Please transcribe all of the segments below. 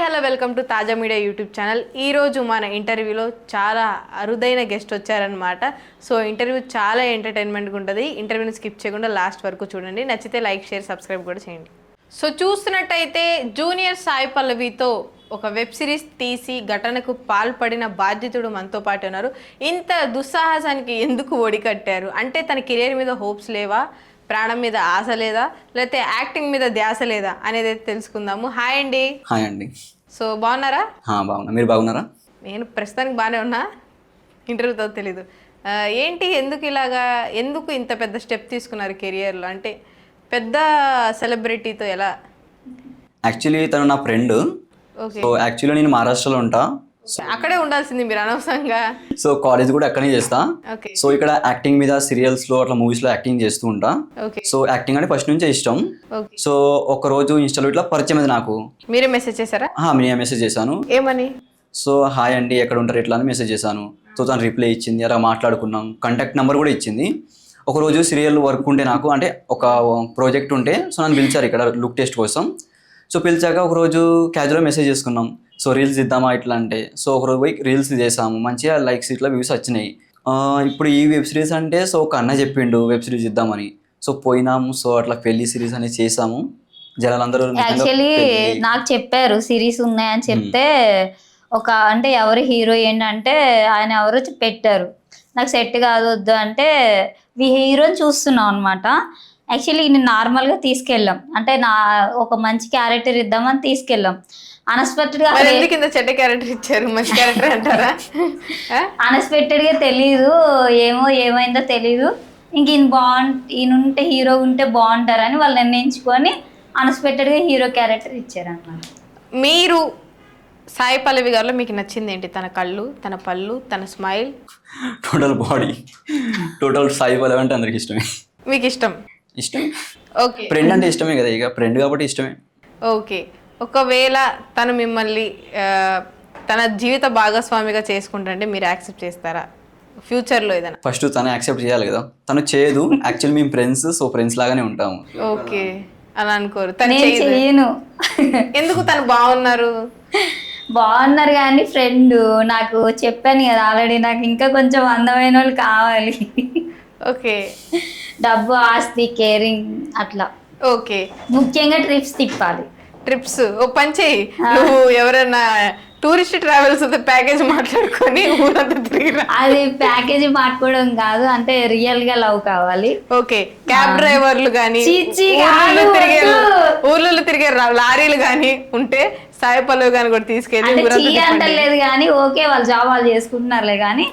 Hello welcome to తాజా media YouTube channel. ఈరోజు మన ఇంటర్వ్యూలో చాలా అరుదైన గెస్ట్ వచ్చారనమాట. సో ఇంటర్వ్యూ చాలా ఎంటర్టైన్మెంట్గా ఉంటుంది. ఇంటర్వ్యూని స్కిప్ చేయకుండా లాస్ట్ వరకు చూడండి. నచ్చితే లైక్, షేర్, సబ్స్క్రైబ్ కూడా చేయండి. సో చూస్తున్నట్టయితే జూనియర్ సాయి పల్లవితో ఒక వెబ్ సిరీస్ తీసి ఘటనకు పాల్పడిన బాధ్యతుడు మనతో పాటు ఉన్నారు. ఇంత దుస్సాహసానికి ఎందుకు ఒడికట్టారు అంటే తన కెరీర్ మీద హోప్స్ లేవా, ప్రాణం మీద ఆశ లేదా, లేకపోతే యాక్టింగ్ మీద ధ్యాస లేదా అనేది అయితే తెలుసుకుందాము. హాయ్ అండి. హాయ్ అండి. సో బాగున్నారా? బాగున్నా, మీరు బాగున్నారా? నేను ప్రస్తుతానికి బాగానే ఉన్నా, ఇంటర్వ్యూతో తెలీదు. ఎందుకు ఇంత పెద్ద స్టెప్ తీసుకున్నారు కెరియర్లో? అంటే పెద్ద సెలబ్రిటీతో ఎలా? యాక్చువల్లీ తను నా ఫ్రెండ్. ఓకే. సో యాక్చువల్లీ నేను మహారాష్ట్రలో ఉంటా. అక్కడే ఉండాల్సింది మీరు అనవసరంగా. సో కాలేజ్ కూడా అక్కడే చేస్తా. ఓకే. సో ఇక్కడ యాక్టింగ్ మీద సీరియల్స్లో అట్లా మూవీస్లో యాక్టింగ్ చేస్తూ ఉంటా. ఓకే. సో యాక్టింగ్ అంటే ఫస్ట్ నుంచే ఇష్టం. ఓకే. సో ఒక రోజు ఇన్స్టాలో ఇట్లా పరిచయం అయింది నాకు. మీరే మెసేజ్ చేశారా? నేను మెసేజ్ చేశాను. ఏమని? సో హాయ్ అండి, ఎక్కడ ఉంటారు ఇట్లా అని మెసేజ్ చేశాను. సో తను రిప్లై ఇచ్చింది, అలా మాట్లాడుకున్నాం, కాంటాక్ట్ నెంబర్ కూడా ఇచ్చింది. ఒకరోజు సీరియల్ వర్క్ ఉంటే నాకు, అంటే ఒక ప్రాజెక్ట్ ఉంటే, సో నన్ను పిలిచారు ఇక్కడ లుక్ టెస్ట్ కోసం. సో పిలిచాక ఒకరోజు క్యాజువల్గా మెసేజ్ చేసుకున్నాం. సో రీల్స్ ఇద్దామా ఇట్లా అంటే, సో ఒకరోజు పోయి రీల్స్ చేసాము, మంచిగా లైక్స్ ఇట్లా వ్యూస్ వచ్చినాయి. ఇప్పుడు ఈ వెబ్ సిరీస్ అంటే, సో ఒక అన్న చెప్పిండు వెబ్ సిరీస్ ఇద్దామని. సో పోయినాము, సో అట్లా పెళ్లి సిరీస్ అనేది చేసాము. జనాలందరూ యాక్చువల్లీ నాకు చెప్పారు సిరీస్ ఉన్నాయని చెప్తే, ఒక అంటే ఎవరు హీరో ఏంటంటే ఆయన ఎవరో పెట్టారు, నాకు సెట్ కాదు వద్దు అంటే హీరోని చూస్తున్నాం అనమాట. యాక్చువల్లీ నేను నార్మల్గా తీసుకెళ్ళాం, అంటే నా ఒక మంచి క్యారెక్టర్ ఇద్దామని తీసుకెళ్ళాం. అన్ఎక్స్పెక్టెడ్గా చెడ్డ క్యారెక్టర్ ఇచ్చారు, మంచి క్యారెక్టర్ అంటారా? అన్ఎక్స్పెక్టెడ్గా తెలీదు, ఏమైందో తెలీదు. ఇంక ఈయన ఉంటే హీరో ఉంటే బాగుంటారని వాళ్ళు నిర్ణయించుకొని అన్ఎక్స్పెక్టెడ్గా హీరో క్యారెక్టర్ ఇచ్చారు అన్నమాట. మీరు సాయి పల్లవి గారిలో మీకు నచ్చింది ఏంటి? తన కళ్ళు, తన పళ్ళు, తన smile, total body, total Sai Pallavi అంటే అందరికి ఇష్టమే. మీకు ఇష్టం? ఓకే. ఫ్రెండ్ అంటే ఇష్టమే కదా, ఇక ఫ్రెండ్ కాబట్టి ఇష్టమే. ఓకే. ఒకవేళ తను మిమ్మల్ని తన జీవిత భాగస్వామిగా చేసుకుంటుంటే మీరు యాక్సెప్ట్ చేస్తారా ఫ్యూచర్లో ఏదైనా? ఫస్ట్ తను యాక్సెప్ట్ చేయాలి కదా, తను చేయదు. యాక్చువల్లీ మేము ఫ్రెండ్స్, సో ఫ్రెండ్స్ లాగానే ఉంటాము. ఓకే. అలా అనుకోరు? తను చేయను. ఎందుకు? తను బాగున్నారు కానీ ఫ్రెండ్, నాకు చెప్పాను కదా ఆల్రెడీ, నాకు ఇంకా కొంచెం అందమైన వాళ్ళు కావాలి. ఓకే. డబ్బు, ఆస్తి, కేరింగ్ అట్లా. ఓకే. ముఖ్యంగా ట్రిప్స్ తిప్పాలి. ట్రిప్స్ ఓ పని చేయి, నువ్వు ఎవరైనా టూరిస్ట్ ట్రావెల్స్ ప్యాకేజ్ మాట్లాడుకొని ఊరంతా తిరిగిరా. అది ప్యాకేజ్ మాట్లాడడం కాదు, అంటే రియల్ గా లవ్ కావాలి. ఓకే. క్యాబ్ డ్రైవర్లు కానీ, ఊర్లలో తిరిగే లారీలు కానీ ఉంటే సాయి పల్లవి కానీ కూడా తీసుకెళ్ళి అంటలేదు కానీ, ఓకే వాళ్ళ జాబ్ వాళ్ళు చేసుకుంటున్నారులే కానీ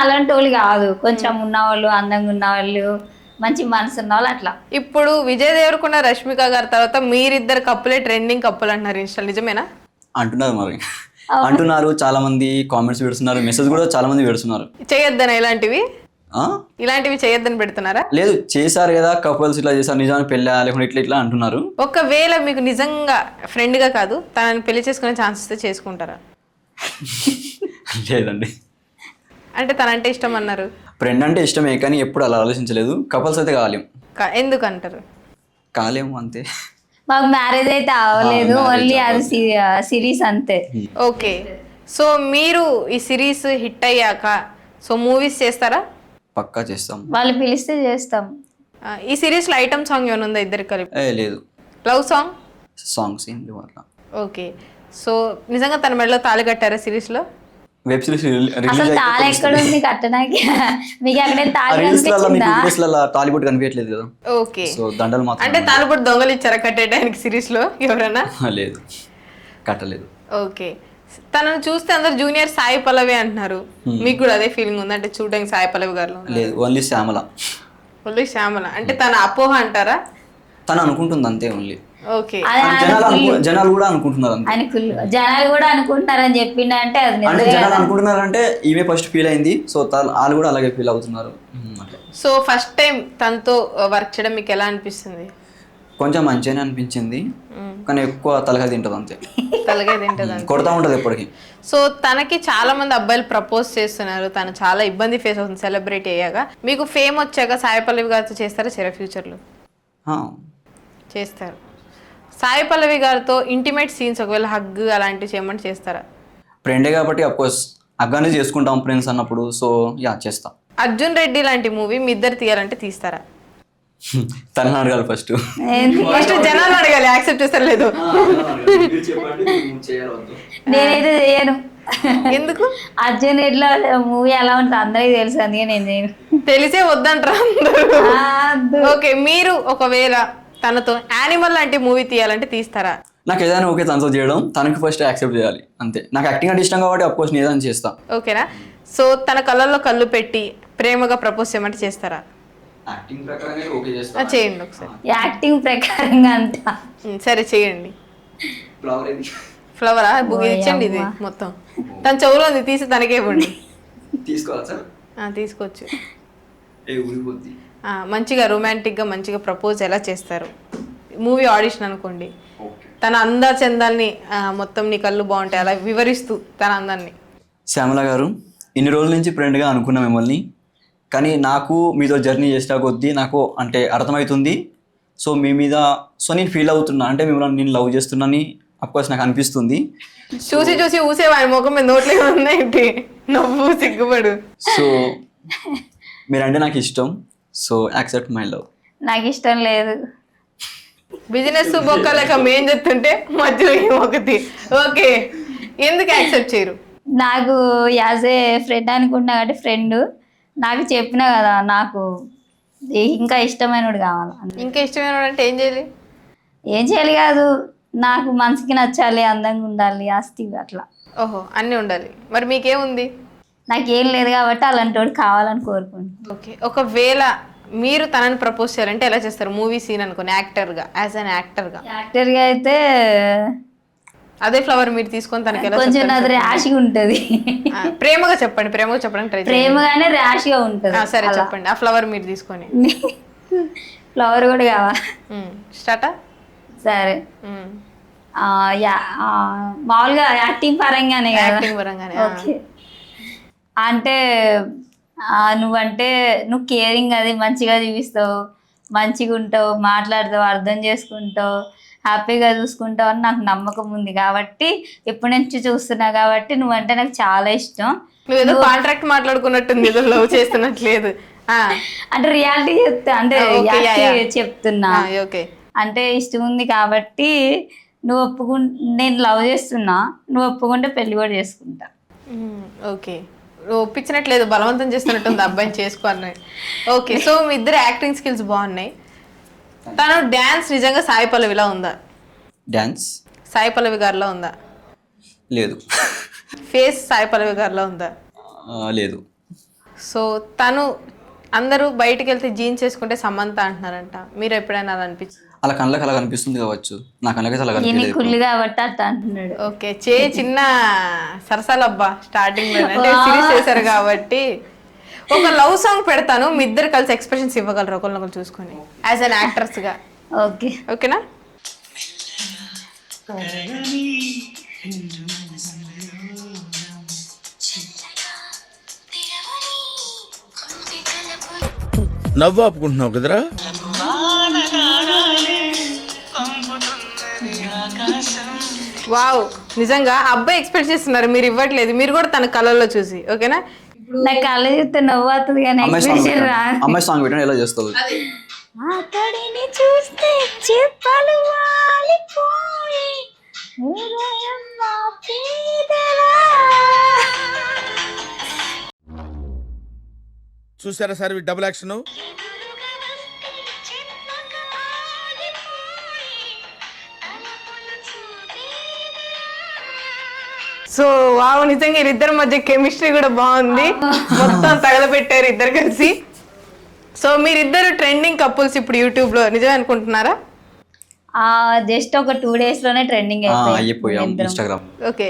అలాంటి వాళ్ళు కాదు. కొంచెం ఉన్నవాళ్ళు, అందంగా ఉన్నవాళ్ళు, మంచి మనసు ఉన్న వాళ్ళు అట్లా. ఇప్పుడు విజయ్ దేవరకొండ, రష్మిక గారి తర్వాత మీరిద్దరు కప్పులే ట్రెండింగ్ కప్పులు అంటున్నారు ఇన్స్టా, నిజమేనా? అంటున్నారు మరి, అంటున్నారు. చాలా మంది కామెంట్స్ పెడుతున్నారు, మెసేజ్ కూడా చాలా మంది పెడుతున్నారు. చేయొద్దని ఇలాంటివి చేయొద్దని పెడుతున్నారా? లేదు, చేశారు కదా కపుల్స్, ఇట్లా చేశారు, నిజానికి పెళ్ళా లేకుంటే ఇట్లా ఇట్లా అంటున్నారు. ఒకవేళ మీకు నిజంగా ఫ్రెండ్ గా కాదు, తనని పెళ్లి చేసుకునే ఛాన్స్ ఇస్తే చేసుకుంటారా? లేదండి. అంటే తనంటే ఇష్టం అన్నారు. ఫ్రెండ్ అంటే ఇష్టమే కానీ ఎప్పుడు అలా ఆలోచించలేదు. కపుల్స్ అయితే కాలేం. ఎందుకు అంటారు? కాలేము అంతే. మాకు మ్యారేజ్ అయితే అవ్వలేదు, ఓన్లీ అది సిరీస్ అంతే. ఓకే. సో మీరు ఈ సిరీస్ హిట్ అయ్యాక సో మూవీస్ చేస్తారా? పక్కా చేస్తాం, వాళ్ళు పిలిస్తే చేస్తాం. ఈ సిరీస్ లో ఐటమ్ సాంగ్ ఏమైనా ఉందా ఇద్దరు కలిపి? లేదు. లవ్ సాంగ్స్ ఏం లేవు అట్లా. ఓకే. సో నిజంగా తన మెడలో తాళి కట్టారా సిరీస్ లో? వెబ్ సిరీస్ అసలు తాళి ఎక్కడ ఉంది కట్టడానికి? మీకు అక్కడే తాలిబొట్టు కనిపించట్లేదు కదా. ఓకే. సో దండలు మాత్రం. అంటే తాలిబొట్టు దొంగలు ఇచ్చారా కట్టేయడానికి సిరీస్ లో ఎవరైనా? లేదు, కట్టలేదు. ఓకే. తనను చూస్తే అందరు జూనియర్ సాయి పల్లవి అంటున్నారు, మీకు కూడా అదే ఫీలింగ్ ఉంది? అంటే చూడడానికి సాయి పల్లవి గారు లేదు, ఓన్లీ శ్యామల. ఓన్లీ శ్యామల అంటే తన అపోహ అంటారా? తను అనుకుంటుంది అంతే, ఓన్లీ. ఓకే. జనాలు కూడా అనుకుంటున్నారు అంతే. జనాలు కూడా అనుకుంటున్నారని చెప్పిండే, అంటే జనాలు అనుకుంటున్నారంటే ఈమె ఫస్ట్ ఫీల్ అయింది, సో వాళ్ళు కూడా అలాగే ఫీల్ అవుతున్నారు. సో ఫస్ట్ టైం తనతో వర్క్ చేయడం మీకు ఎలా అనిపిస్తుంది? కొంచెం మంచిగానే అనిపించింది, కానీ ఎక్కువ తలకాయ తింటది అంతే. తలకాయ తింటది, కొడతా ఉంటది ఎప్పటికీ. సో తనకి చాలా మంది అబ్బాయిలు ప్రపోజ్ చేస్తున్నారు, తను చాలా ఇబ్బంది ఫేస్ అవుతుంది సెలబ్రిటీ అయ్యాక. మీకు ఫేమ్ వచ్చాక సాయి పల్లవి గారితో చేస్తారా ఫ్యూచర్ లో? చేస్తారు. సాయి పల్లవి గారితో ఇంటిమేట్ సీన్స్ ఒకవేళ హగ్ అలాంటివి చేయమంటే చేస్తారా? ఫ్రెండే కాబట్టి అఫ్కోర్స్ అగ్గానే చేసుకుంటాం ఫ్రెండ్స్ అన్నప్పుడు. సో యా చేస్తాం. అర్జున్ రెడ్డి లాంటి మూవీ మీ ఇద్దరు తీయాలంటే తీస్తారా? తనని అడగాలి ఫస్ట్. ఫస్ట్ జనాలు అడగాలి, యాక్సెప్ట్ చేస్తారు లేదు. నేనైతే చేయను. ఎందుకు? అర్జున్ రెడ్డిలో మూవీ ఎలా ఉంటుంది అందరికీ తెలుసు, అందుకే నేను చేయను. తెలిసే వద్దంటారా అందరూ? ఓకే, మీరు ఒకవేళ తనతో యానిమల్ లాంటి మూవీ తీయాలంటే తీస్తారా? నాకు ఏదైనా ఓకే తనతో చేయడం, తనకి ఫస్ట్ యాక్సెప్ట్ చేయాలి అంతే. నాకు యాక్టింగ్ అంటే ఇష్టం కాబట్టి అఫ్కోర్స్ నేను ఏదైనా చేస్తా. ఓకేనా? సో తన కళ్ళల్లో కళ్ళు పెట్టి ప్రేమగా ప్రపోజ్ చేయమంటే చేస్తారా? యాక్టింగ్ ప్రకారంగా ఓకే చేస్తా. చేయండి ఒకసారి. యాక్టింగ్ ప్రకారంగా అంతా సరే చేయండి. ఫ్లవర్ ఇది ఫ్లవరా? బుక్ ఇచ్చండి ఇది మొత్తం. తన చెవులో ఉంది, తీసి తనకే ఇవ్వండి. తీసుకోవాలి సార్? తీసుకోవచ్చు. ఊరిపోద్ది. మంచిగా రొమాంటిక్గా మంచిగా ప్రపోజ్ ఎలా చేస్తారు? మూవీ ఆడిషన్ అనుకోండి, తన అందా చందాల్ని మొత్తం నీ కళ్ళు బాగుంటాయి అలా వివరిస్తూ తన అందాన్ని. శ్యామల గారు, ఇన్ని రోజుల నుంచి ఫ్రెండ్గా అనుకున్నా మిమ్మల్ని, కానీ నాకు మీతో జర్నీ చేసిన కొద్దీ నాకు అంటే అర్థమవుతుంది. సో మీ మీద నేను ఫీల్ అవుతున్నా, అంటే మిమ్మల్ని నేను లవ్ చేస్తున్నాని అఫ్కోర్స్ నాకు అనిపిస్తుంది. చూసి చూసి ఊసేవాడి ముఖం మీద నోట్లే ఉన్నాయి, నవ్వు సిగ్గుపడు. సో మీరంటే నాకు ఇష్టం. So accept my love. నాకు ఇష్టం లేదు. బిజినెస్ బొక్క లేక మేం చెప్తుంటే మధ్యలో ఒకటి. ఓకే, ఎందుకు యాక్సెప్ట్ చేయరు? నాకు యాజ్ ఏ ఫ్రెండ్ అనుకుంటున్నా కాబట్టి ఫ్రెండ్ నాకు చెప్పినా కదా, నాకు ఇంకా ఇష్టమైనడు కావాలి. ఇంకా ఇష్టమైన అంటే ఏం చేయాలి? ఏం చేయాలి కాదు, నాకు మనసుకి నచ్చాలి, అందంగా ఉండాలి, ఆస్తి అట్లా. ఓహో, అన్నీ ఉండాలి. మరి మీకేముంది? నాకేం లేదు కాబట్టి అలాంటి వాడు కావాలని కోరుకుంటున్నాను. ఓకే, ఒకవేళ మీరు తనని ప్రపోజ్ చేయాలంటే ఎలా చేస్తారు? మూవీ సీన్ అనుకోని యాక్టర్గా, యాజ్ అన్ యాక్టర్గా. యాక్టర్గా అయితే అదే ఫ్లవర్ మీరు తీసుకొని తనకి ఎలా కొంచెం నాది ర్యాష్గా ఉంటుంది. ప్రేమగా చెప్పండి, ప్రేమగా చెప్పడానికి ట్రై చేయండి. ప్రేమగానే ర్యాష్గా ఉంటుంది. సరే చెప్పండి, ఆ ఫ్లవర్ మీరు తీసుకొని. ఫ్లవర్ కూడా కావాలి. స్టార్టా? సరే, మామూలుగా యాక్టింగ్ పరంగానే కదా. యాక్టింగ్ పరంగానే. ఓకే, అంటే నువ్వు కేరింగ్ అది మంచిగా చూపిస్తావు, మంచిగా ఉంటావు, మాట్లాడతావు, అర్థం చేసుకుంటావు, హ్యాపీగా చూసుకుంటావు అని నాకు నమ్మకం ఉంది కాబట్టి ఎప్పటి నుంచి చూస్తున్నా కాబట్టి నువ్వంటే నాకు చాలా ఇష్టం. నువ్వేదో కాంట్రాక్ట్ మాట్లాడుకున్నట్టుంది, ఏదో లవ్ చేస్తున్నట్లేదు. అంటే రియాలిటీ చెప్తా, అంటే చెప్తున్నా. ఓకే, అంటే ఇష్టం ఉంది కాబట్టి నేను లవ్ చేస్తున్నా, నువ్వు ఒప్పుకుంటే పెళ్లి కూడా చేసుకుంటా. ఓకే, ఒప్పించినట్లేదు, బలవంతం చేస్తున్నట్టుంది అబ్బాయిని చేసుకోవాలని. ఓకే, సో మీ ఇద్దరు యాక్టింగ్ స్కిల్స్ బాగున్నాయి. తను డ్యాన్స్ నిజంగా సాయి పల్లవిలా ఉందా? డ్యాన్స్ సాయి పల్లవి గారిలో ఉందా? లేదు. ఫేస్ సాయి పల్లవి గారిలో ఉందా? లేదు. సో తను అందరూ బయటికి వెళ్తే జీన్స్ చేసుకుంటే సమంత అంటున్నారంట, మీరు ఎప్పుడైనా అలా అనిపించింది? అలా కళ్ళకి అలా కనిపిస్తుంది కావచ్చు, నా కళ్ళకి అలా కనిపించలేదు. కుళ్ళు కాబట్టి అట్లా అంటున్నాడు. ఓకే, చిన్న సరసాలబ్బా స్టార్టింగ్ లో అంటే సిరీస్ చేశారు కాబట్టి. ఒక లవ్ సాంగ్ పెడతాను, మీ ఇద్దరు కలిసి ఎక్స్ప్రెషన్స్ ఇవ్వగలరు ఒకరినొకరు చూసుకొని యాజ్ అన్ యాక్టర్స్ గా. ఓకే, ఓకేనా? నవ్వు ఆపుకుంటున్నావు కదరా. వావ్, నిజంగా అబ్బాయి ఎక్స్పెక్ట్ చేస్తున్నారు, మీరు ఇవ్వట్లేదు. మీరు కూడా తన కళల్లో చూసి. ఓకేనా? నాకు కళ్ళ చూస్తే నవ్వు అవుతుంది కానీ అమ్మాయి సాంగ్ పెట్టండి, ఎలా చేస్తుంది? అతడిని చూస్తే చెప్పలు వాలిపోయి హృదయం ఆపేదెలా. చూసారా sir double action. So wow, నిజంగా వీళ్ళిద్దరి మధ్య కెమిస్ట్రీ కూడా బాగుంది, మొత్తం తగలబెట్టారు ఇద్దరు కలిసి. సో మీరిద్దరు ట్రెండింగ్ కపుల్స్ ఇప్పుడు యూట్యూబ్ లో, నిజమే అనుకుంటున్నారా? జస్ట్ ఒక 2 days లోనే ట్రెండింగ్ అయిపోయాం ఇన్స్టాగ్రామ్. ఓకే,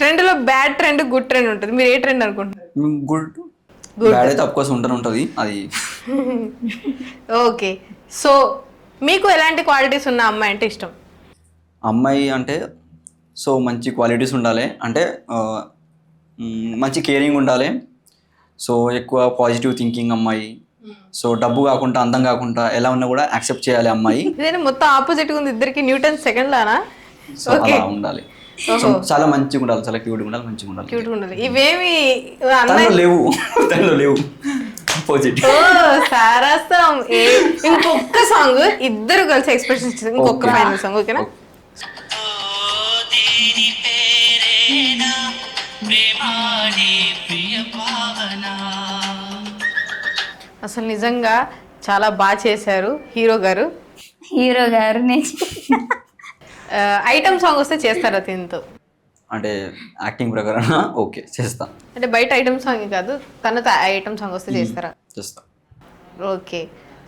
ట్రెండ్ లో బ్యాడ్ ట్రెండ్, గుడ్ ట్రెండ్ ఉంటుంది. మీరు ఏ ట్రెండ్ అనుకుంటున్నారు? గుడ్. బ్యాడ్ అయితే అఫ్ కోర్స్ ఉంటుంది అది. ఓకే, సో మీకు ఎలాంటి క్వాలిటీస్ ఉన్న అమ్మాయి అంటే ఇష్టం? అమ్మాయి అంటే సో మంచి క్వాలిటీస్ ఉండాలి, అంటే మంచి కేరింగ్ ఉండాలి. సో ఎక్కువ పాజిటివ్ థింకింగ్ అమ్మాయి, సో డబ్బు కాకుండా అందం కాకుండా ఎలా ఉన్నా కూడా యాక్సెప్ట్ చేయాలి అమ్మాయి. ఇదేనా మొత్తం ఆపోజిట్ ఉంది ఇద్దరికి, న్యూటన్ సెకండ్ లానా? సో అలా ఉండాలి. సో చాలా మంచిగా ఉండాలి, చాలా క్యూట్గా ఉండాలి, మంచిగా ఉండాలి. క్యూట్గా ఉండాలి. ఇవేమి తనలో లేవు, తనలో లేవు. ఆపోజిట్. ఓ సారాసం. ఇంకొక సాంగ్ ఇద్దరు కలిసి ఎక్స్ప్రెషన్ ఇచ్చారు, ఇంకొక ఫైనల్ సాంగ్, ఓకేనా? అసలు నిజంగా చాలా బాగా చేశారు హీరో గారు. హీరో గారు ఐటమ్ సాంగ్ వస్తే చేస్తారా తినతో? అంటే యాక్టింగ్ ప్రకారం ఓకే చేస్తా. అంటే బయట ఐటమ్ సాంగ్ కాదు, తనతో ఐటమ్ సాంగ్ వస్తే చేస్తారా? చేస్తా. ఓకే.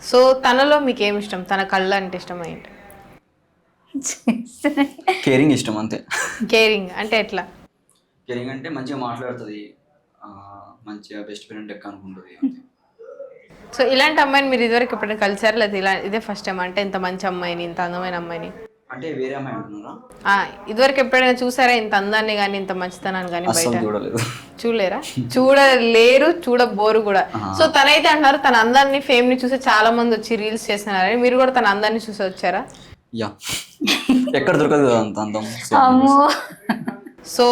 సో తనలో మీకు ఏమి ఇష్టం? తన కళ్ళు అంటే ఇష్టం ఏంటి? కేరింగ్ ఇష్టం అంతే. కేరింగ్ అంటే ఎట్లా? కేరింగ్ అంటే మంచిగా మాట్లాడుతుంది, మంచిగా బెస్ట్ ఫ్రెండ్ లెక్క అనుకుంటుంది. సో ఇలాంటి అమ్మాయిని మీరు ఇదివరకు ఎప్పుడైనా కలిసారు లేదా ఇదే ఫస్ట్ టైం? అంటే ఇంత మంచి అమ్మాయిని, ఇంత అందమైన అమ్మాయిని అంటే వేరే అమ్మాయి అంటున్నారా? ఇదివరకు ఎప్పుడైనా చూసారా ఇంత అందాన్ని కానీ ఇంత మంచితనాన్ని కానీ? అసలు బయట చూడలేదు. చూడలేరా? చూడలేరు, చూడబోరు కూడా. సో తనైతే అంటున్నారు తన అందాన్ని, ఫేమ్ ని చూసి చాలా మంది వచ్చి రీల్స్ చేస్తున్నారని. మీరు కూడా తన అందాన్ని చూసి వచ్చారా? యా, ఎక్కడ దొరకదు కదా అంత అందం. సో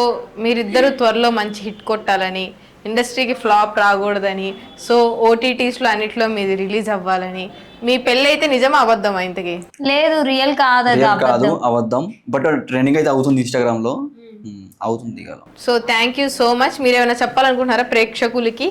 మీరిద్దరు త్వరలో మంచి హిట్ కొట్టాలని, ఇండస్ట్రీకి ఫ్లాప్ రాకూడదని, సో ఓటీటీస్లో అన్నిట్లో మీది రిలీజ్ అవ్వాలని. మీ పెళ్ళి అయితే నిజమా అబద్ధమా ఇంతకి? లేదు, రియల్ కాదు, కాదు అబద్ధం. బట్ ట్రెండింగ్ అయితే అవుతుంది ఇన్స్టాగ్రామ్ లో, అవుతుంది కదా. So thank you so much. మీరు ఏమైనా చెప్పాలనుకుంటున్నారా ప్రేక్షకులకి?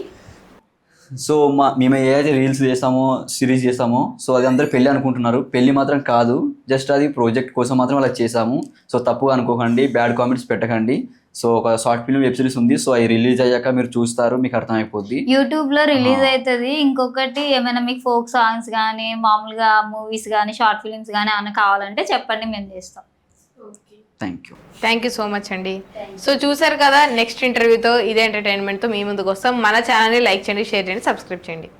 సో మేము ఏదైతే రీల్స్ చేస్తామో, సిరీస్ చేస్తామో, సో అది అందరూ పెళ్ళి అనుకుంటున్నారు. పెళ్ళి మాత్రం కాదు, జస్ట్ అది ప్రాజెక్ట్ కోసం మాత్రం అలా చేసాము. సో తప్పుగా అనుకోకండి, బ్యాడ్ కామెంట్స్ పెట్టకండి. సో ఒక షార్ట్ ఫిల్మ్ వెబ్ సిరీస్ ఉంది. సో అది రిలీజ్ అయ్యాక మీరు చూస్తారు, మీకు అర్థమైపోద్ది. యూట్యూబ్ లో రిలీజ్ అవుతుంది. ఇంకొకటి ఏమైనా మీకు ఫోక్ సాంగ్స్ కానీ, మామూలుగా మూవీస్ కానీ, షార్ట్ ఫిల్మ్స్ కానీ ఏమైనా కావాలంటే చెప్పండి, మేము చేస్తాం. థ్యాంక్ యూ సో మచ్ అండి. సో చూసారు కదా, నెక్స్ట్ ఇంటర్వ్యూతో ఇదే ఎంటర్టైన్మెంట్తో మీ ముందుకు వస్తాం. మన ఛానల్ని లైక్ చేయండి, షేర్ చేయండి, సబ్స్క్రైబ్ చేయండి.